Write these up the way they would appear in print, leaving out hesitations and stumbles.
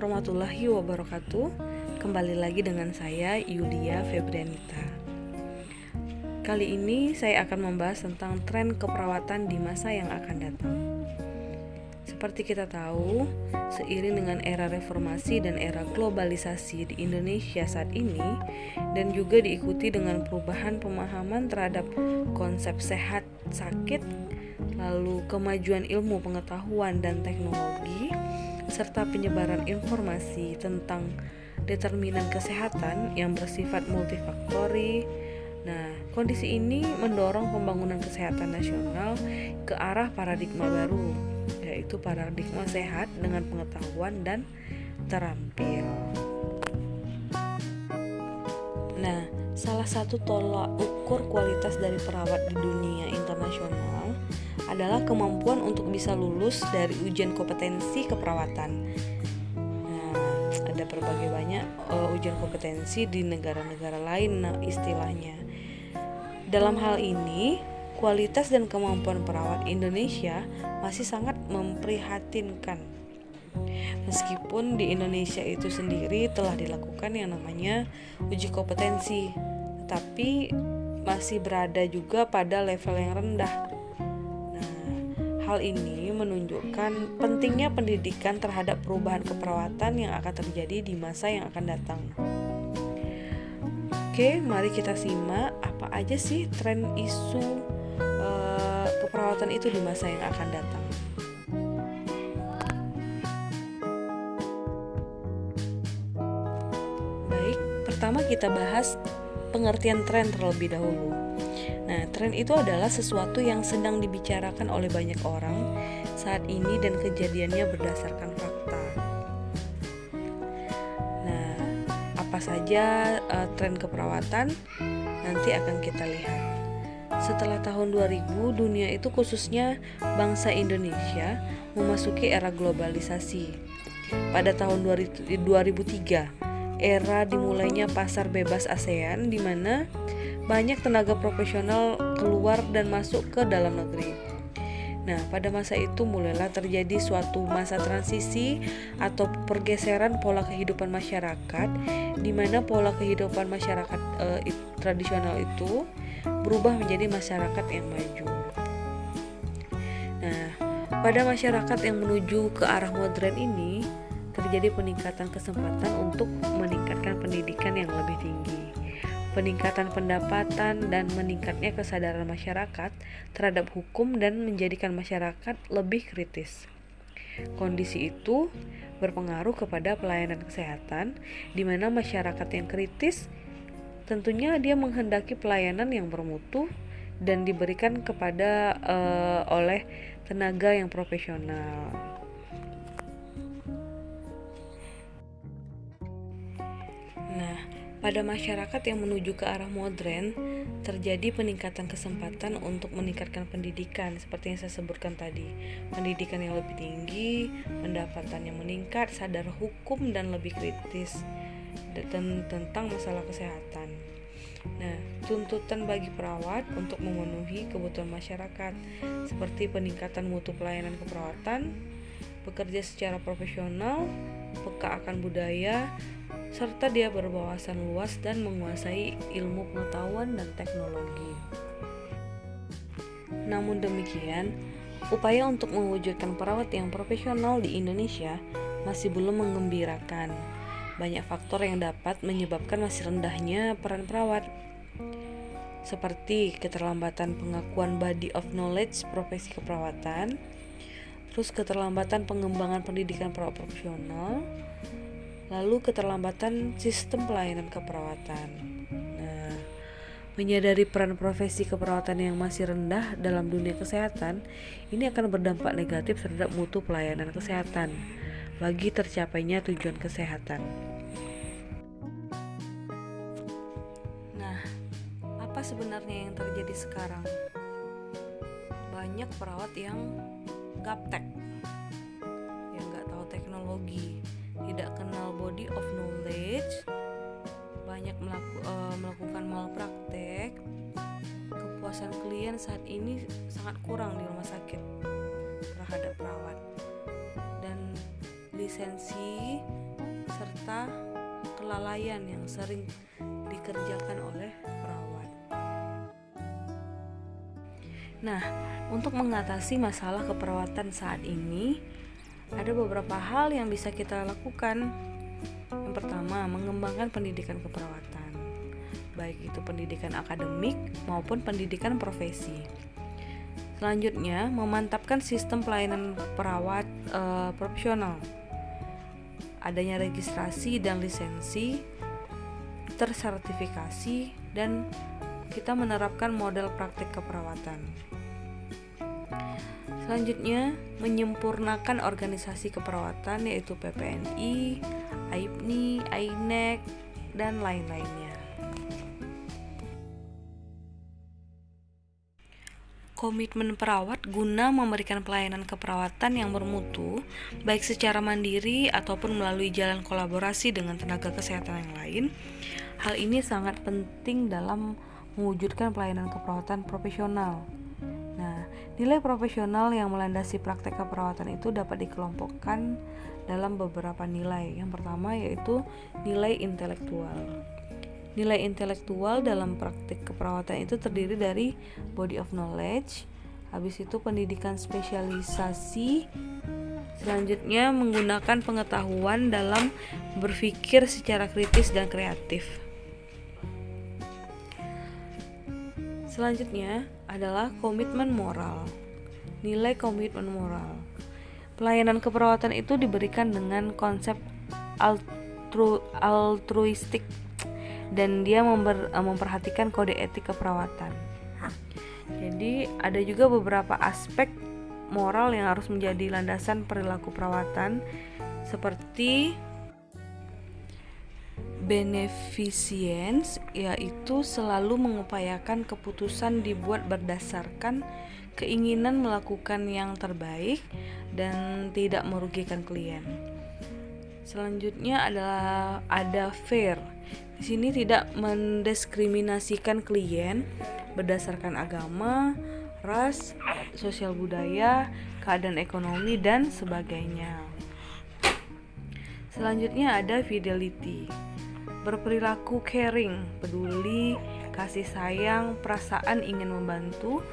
warahmatullahi wabarakatuh. Kembali lagi dengan saya Yulia Febrianita. Kali ini saya akan membahas tentang tren keperawatan di masa yang akan datang. Seperti kita tahu, seiring dengan era reformasi dan era globalisasi di Indonesia saat ini, dan juga diikuti dengan perubahan pemahaman terhadap konsep sehat sakit, lalu kemajuan ilmu pengetahuan dan teknologi, serta penyebaran informasi tentang determinan kesehatan yang bersifat multifaktori. Nah, kondisi ini mendorong pembangunan kesehatan nasional ke arah paradigma baru, yaitu paradigma sehat dengan pengetahuan dan terampil. Nah, salah satu tolak ukur kualitas dari perawat di dunia internasional adalah kemampuan untuk bisa lulus dari ujian kompetensi keperawatan. Nah, ada berbagai banyak ujian kompetensi di negara-negara lain istilahnya. Dalam hal ini, kualitas dan kemampuan perawat Indonesia masih sangat memprihatinkan. Meskipun di Indonesia itu sendiri telah dilakukan yang namanya uji kompetensi, tetapi masih berada juga pada level yang rendah. Hal ini menunjukkan pentingnya pendidikan terhadap perubahan keperawatan yang akan terjadi di masa yang akan datang. Oke, mari kita simak apa aja sih tren isu keperawatan itu di masa yang akan datang. Baik, pertama kita bahas pengertian tren terlebih dahulu. Nah, tren itu adalah sesuatu yang sedang dibicarakan oleh banyak orang saat ini dan kejadiannya berdasarkan fakta. Nah, apa saja tren keperawatan nanti akan kita lihat. Setelah tahun 2000, dunia itu khususnya bangsa Indonesia memasuki era globalisasi. Pada tahun 2003, era dimulainya pasar bebas ASEAN di mana banyak tenaga profesional keluar dan masuk ke dalam negeri. Nah, pada masa itu mulailah terjadi suatu masa transisi atau pergeseran pola kehidupan masyarakat, di mana pola kehidupan masyarakat tradisional itu berubah menjadi masyarakat yang maju. Nah, pada masyarakat yang menuju ke arah modern ini, terjadi peningkatan kesempatan untuk meningkatkan pendidikan yang lebih tinggi, peningkatan pendapatan, dan meningkatnya kesadaran masyarakat terhadap hukum dan menjadikan masyarakat lebih kritis. Kondisi itu berpengaruh kepada pelayanan kesehatan, di mana masyarakat yang kritis tentunya dia menghendaki pelayanan yang bermutu dan diberikan kepada oleh tenaga yang profesional. Nah, pada masyarakat yang menuju ke arah modern, terjadi peningkatan kesempatan untuk meningkatkan pendidikan seperti yang saya sebutkan tadi. Pendidikan yang lebih tinggi, pendapatan yang meningkat, sadar hukum dan lebih kritis tentang masalah kesehatan. Nah, tuntutan bagi perawat untuk memenuhi kebutuhan masyarakat seperti peningkatan mutu pelayanan keperawatan, bekerja secara profesional, peka akan budaya, serta dia berwawasan luas dan menguasai ilmu pengetahuan dan teknologi. Namun demikian, upaya untuk mewujudkan perawat yang profesional di Indonesia masih belum menggembirakan. Banyak faktor yang dapat menyebabkan masih rendahnya peran perawat, seperti keterlambatan pengakuan body of knowledge profesi keperawatan, terus keterlambatan pengembangan pendidikan perawat profesional, lalu keterlambatan sistem pelayanan keperawatan. Nah, menyadari peran profesi keperawatan yang masih rendah dalam dunia kesehatan, ini akan berdampak negatif terhadap mutu pelayanan kesehatan bagi tercapainya tujuan kesehatan. Nah, apa sebenarnya yang terjadi sekarang? Banyak perawat yang gaptek, yang nggak tahu teknologi, tidak kenal body of knowledge, banyak melakukan malpraktek. Kepuasan klien saat ini sangat kurang di rumah sakit terhadap perawat, dan lisensi serta kelalaian yang sering dikerjakan oleh perawat. Nah, untuk mengatasi masalah keperawatan saat ini, ada beberapa hal yang bisa kita lakukan. Yang pertama, mengembangkan pendidikan keperawatan, baik itu pendidikan akademik maupun pendidikan profesi. Selanjutnya, memantapkan sistem pelayanan perawat profesional. Adanya registrasi dan lisensi, tersertifikasi, dan kita menerapkan model praktik keperawatan. Selanjutnya, menyempurnakan organisasi keperawatan yaitu PPNI, AIPNI, AINEK, dan lain-lainnya. Komitmen perawat guna memberikan pelayanan keperawatan yang bermutu, baik secara mandiri ataupun melalui jalan kolaborasi dengan tenaga kesehatan yang lain. Hal ini sangat penting dalam mewujudkan pelayanan keperawatan profesional. Nah, nilai profesional yang melandasi praktek keperawatan itu dapat dikelompokkan dalam beberapa nilai. Yang pertama yaitu nilai intelektual. Nilai intelektual dalam praktik keperawatan itu terdiri dari body of knowledge, habis itu pendidikan spesialisasi, selanjutnya menggunakan pengetahuan dalam berpikir secara kritis dan kreatif. Selanjutnya adalah komitmen moral. Nilai komitmen moral. Pelayanan keperawatan itu diberikan dengan konsep altruistik dan dia memperhatikan kode etik keperawatan. Jadi ada juga beberapa aspek moral yang harus menjadi landasan perilaku perawatan, seperti beneficence, yaitu selalu mengupayakan keputusan dibuat berdasarkan keinginan melakukan yang terbaik dan tidak merugikan klien. Selanjutnya adalah ada fair. Di sini tidak mendiskriminasikan klien berdasarkan agama, ras, sosial budaya, keadaan ekonomi, dan sebagainya. Selanjutnya ada fidelity. Berperilaku caring, peduli, kasih sayang, perasaan ingin membantu,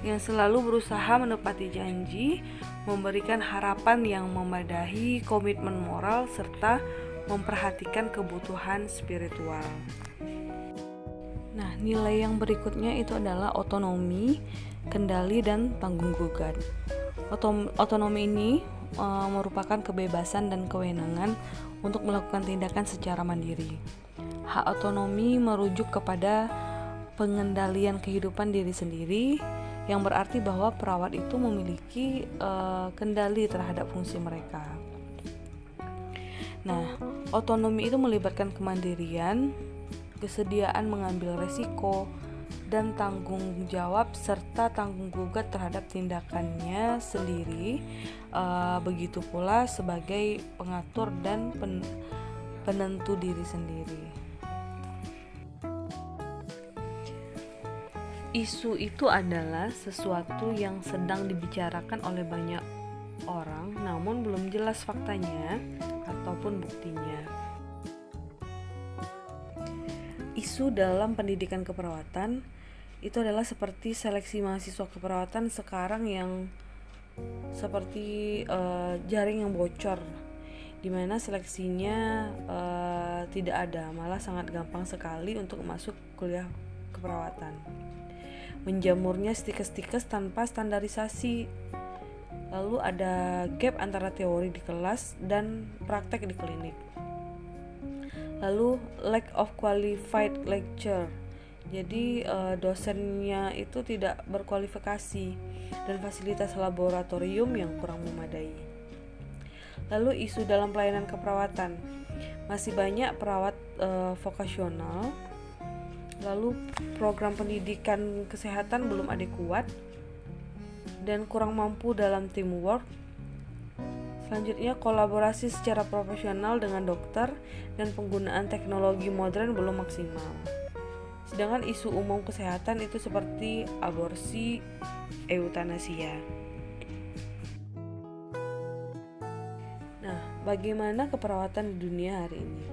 yang selalu berusaha menepati janji, memberikan harapan yang memadai, komitmen moral, serta memperhatikan kebutuhan spiritual. Nah, nilai yang berikutnya itu adalah otonomi, kendali, dan tanggung jawab. Otonomi ini merupakan kebebasan dan kewenangan untuk melakukan tindakan secara mandiri. Hak otonomi merujuk kepada pengendalian kehidupan diri sendiri, yang berarti bahwa perawat itu memiliki kendali terhadap fungsi mereka. Nah, otonomi itu melibatkan kemandirian, kesediaan mengambil resiko, dan tanggung jawab serta tanggung jawab terhadap tindakannya sendiri, begitu pula sebagai pengatur dan penentu diri sendiri. Isu itu adalah sesuatu yang sedang dibicarakan oleh banyak orang, namun belum jelas faktanya ataupun buktinya. Isu dalam pendidikan keperawatan itu adalah seperti seleksi mahasiswa keperawatan sekarang yang seperti jaring yang bocor, di mana seleksinya tidak ada, malah sangat gampang sekali untuk masuk kuliah keperawatan. Menjamurnya stikes-stikes tanpa standarisasi. Lalu ada gap antara teori di kelas dan praktek di klinik. Lalu lack of qualified lecturer. Jadi dosennya itu tidak berkualifikasi dan fasilitas laboratorium yang kurang memadai. Lalu isu dalam pelayanan keperawatan. Masih banyak perawat vokasional. Lalu program pendidikan kesehatan belum adekuat dan kurang mampu dalam teamwork. Selanjutnya, kolaborasi secara profesional dengan dokter dan penggunaan teknologi modern belum maksimal. Sedangkan isu umum kesehatan itu seperti aborsi, eutanasia. Nah, bagaimana keperawatan di dunia hari ini?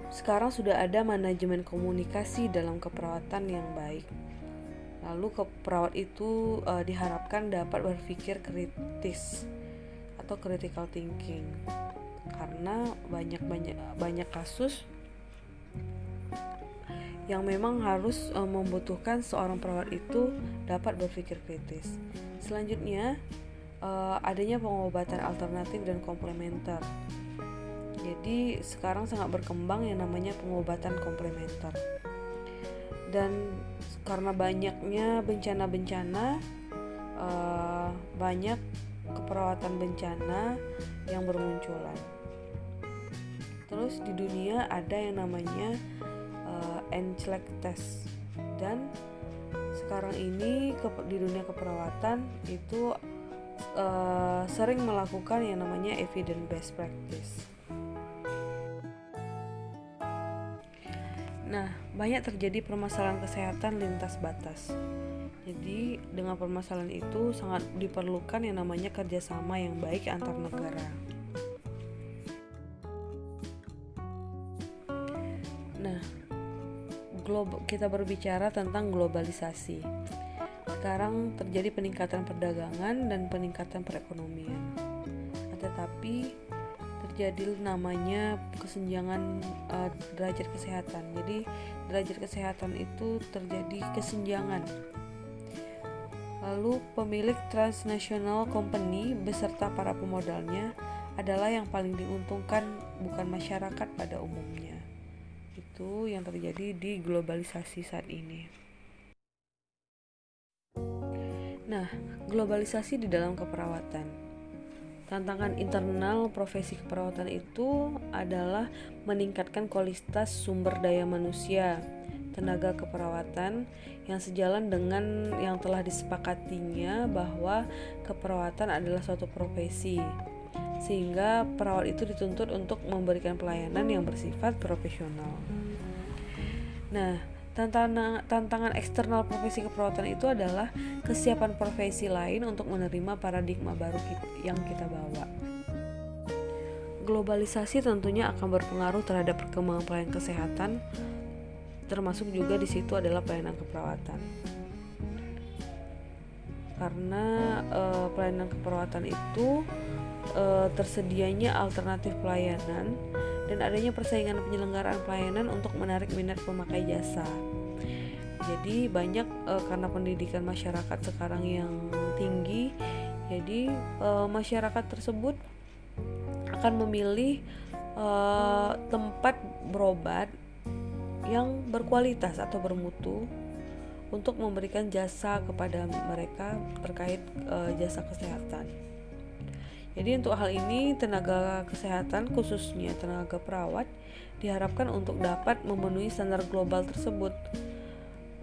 Sekarang sudah ada manajemen komunikasi dalam keperawatan yang baik. Lalu perawat itu diharapkan dapat berpikir kritis atau critical thinking, karena banyak kasus yang memang harus membutuhkan seorang perawat itu dapat berpikir kritis. Selanjutnya, adanya pengobatan alternatif dan komplementer. Jadi sekarang sangat berkembang yang namanya pengobatan komplementer. Dan karena banyaknya bencana-bencana, banyak keperawatan bencana yang bermunculan. Terus di dunia ada yang namanya NCLEX test, dan sekarang ini di dunia keperawatan itu sering melakukan yang namanya evidence based practice. Nah, banyak terjadi permasalahan kesehatan lintas batas. Jadi dengan permasalahan itu sangat diperlukan yang namanya kerjasama yang baik antar negara. Nah, kita berbicara tentang globalisasi. Sekarang terjadi peningkatan perdagangan dan peningkatan perekonomian. Tetapi terjadi namanya kesenjangan derajat kesehatan. Jadi derajat kesehatan itu terjadi kesenjangan. Lalu pemilik transnational company beserta para pemodalnya adalah yang paling diuntungkan, bukan masyarakat pada umumnya. Itu yang terjadi di globalisasi saat ini. Nah, globalisasi di dalam keperawatan. Tantangan internal profesi keperawatan itu adalah meningkatkan kualitas sumber daya manusia, tenaga keperawatan yang sejalan dengan yang telah disepakatinya bahwa keperawatan adalah suatu profesi, sehingga perawat itu dituntut untuk memberikan pelayanan yang bersifat profesional. Nah, tantangan eksternal profesi keperawatan itu adalah kesiapan profesi lain untuk menerima paradigma baru yang kita bawa. Globalisasi tentunya akan berpengaruh terhadap perkembangan pelayanan kesehatan, termasuk juga di situ adalah pelayanan keperawatan. Karena pelayanan keperawatan itu tersedianya alternatif pelayanan dan adanya persaingan penyelenggaraan pelayanan untuk menarik minat pemakai jasa. Jadi banyak karena pendidikan masyarakat sekarang yang tinggi, jadi masyarakat tersebut akan memilih tempat berobat yang berkualitas atau bermutu untuk memberikan jasa kepada mereka terkait jasa kesehatan. Jadi untuk hal ini tenaga kesehatan, khususnya tenaga perawat, diharapkan untuk dapat memenuhi standar global tersebut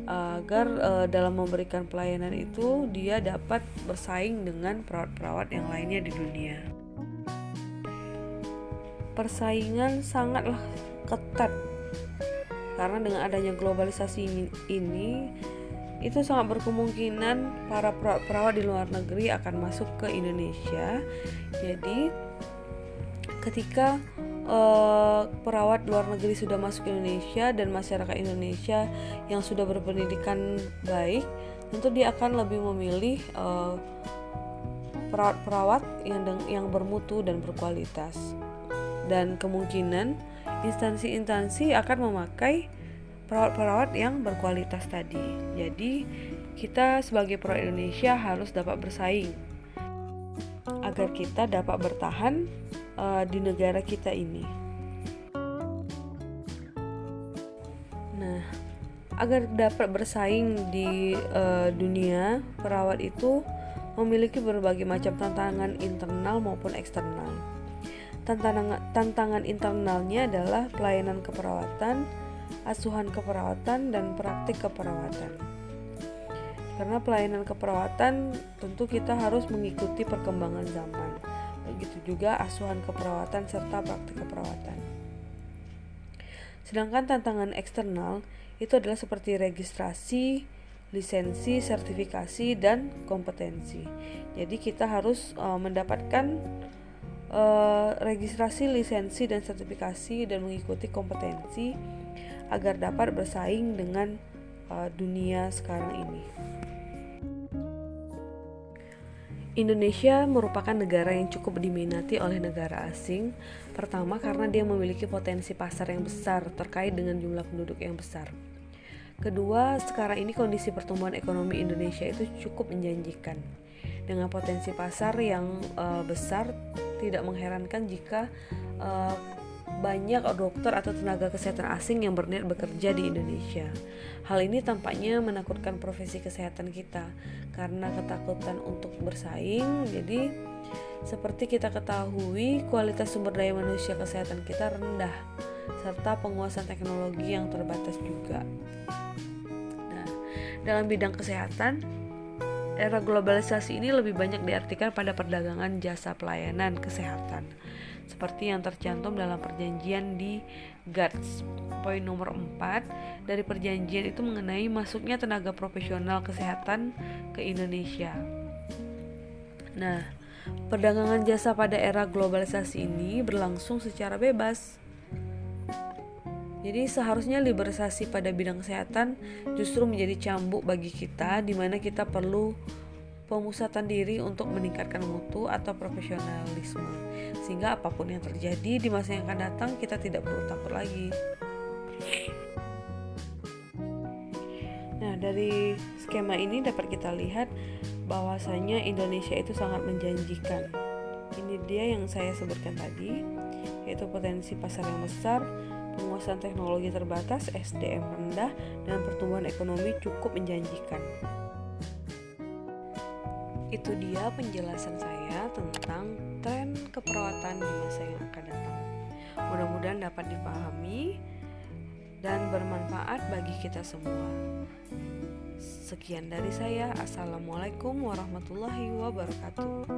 agar dalam memberikan pelayanan itu dia dapat bersaing dengan perawat-perawat yang lainnya di dunia. Persaingan sangatlah ketat karena dengan adanya globalisasi ini itu sangat berkemungkinan para perawat di luar negeri akan masuk ke Indonesia. Jadi ketika perawat luar negeri sudah masuk ke Indonesia dan masyarakat Indonesia yang sudah berpendidikan baik, tentu dia akan lebih memilih perawat-perawat yang bermutu dan berkualitas. Dan kemungkinan instansi-instansi akan memakai perawat-perawat yang berkualitas tadi. Jadi kita sebagai perawat Indonesia harus dapat bersaing agar kita dapat bertahan di negara kita ini. Nah, agar dapat bersaing di dunia, perawat itu memiliki berbagai macam tantangan internal maupun eksternal. Tantangan internalnya adalah pelayanan keperawatan, asuhan keperawatan, dan praktik keperawatan. Karena pelayanan keperawatan tentu kita harus mengikuti perkembangan zaman. Begitu juga asuhan keperawatan serta praktik keperawatan. Sedangkan tantangan eksternal itu adalah seperti registrasi, lisensi, sertifikasi, dan kompetensi. Jadi kita harus mendapatkan registrasi, lisensi, dan sertifikasi dan mengikuti kompetensi agar dapat bersaing dengan dunia sekarang ini. Indonesia merupakan negara yang cukup diminati oleh negara asing. Pertama, karena dia memiliki potensi pasar yang besar terkait dengan jumlah penduduk yang besar. Kedua, sekarang ini kondisi pertumbuhan ekonomi Indonesia itu cukup menjanjikan. Dengan potensi pasar yang besar, tidak mengherankan jika banyak dokter atau tenaga kesehatan asing yang berniat bekerja di Indonesia. Hal ini tampaknya menakutkan profesi kesehatan kita karena ketakutan untuk bersaing. Jadi, seperti kita ketahui, kualitas sumber daya manusia kesehatan kita rendah, serta penguasaan teknologi yang terbatas juga. Dalam bidang kesehatan, era globalisasi ini lebih banyak diartikan pada perdagangan jasa pelayanan kesehatan, seperti yang tercantum dalam perjanjian di GATS. Poin nomor 4 dari perjanjian itu mengenai masuknya tenaga profesional kesehatan ke Indonesia. Nah, perdagangan jasa pada era globalisasi ini berlangsung secara bebas. Jadi seharusnya liberalisasi pada bidang kesehatan justru menjadi cambuk bagi kita, di mana kita perlu pemusatan diri untuk meningkatkan mutu atau profesionalisme, sehingga apapun yang terjadi di masa yang akan datang kita tidak perlu takut lagi. Nah, dari skema ini dapat kita lihat bahwasanya Indonesia itu sangat menjanjikan. Ini dia yang saya sebutkan tadi, yaitu potensi pasar yang besar, penguasaan teknologi terbatas, SDM rendah, dan pertumbuhan ekonomi cukup menjanjikan. Itu dia penjelasan saya tentang tren keperawatan di masa yang akan datang. Mudah-mudahan dapat dipahami dan bermanfaat bagi kita semua. Sekian dari saya. Assalamualaikum warahmatullahi wabarakatuh.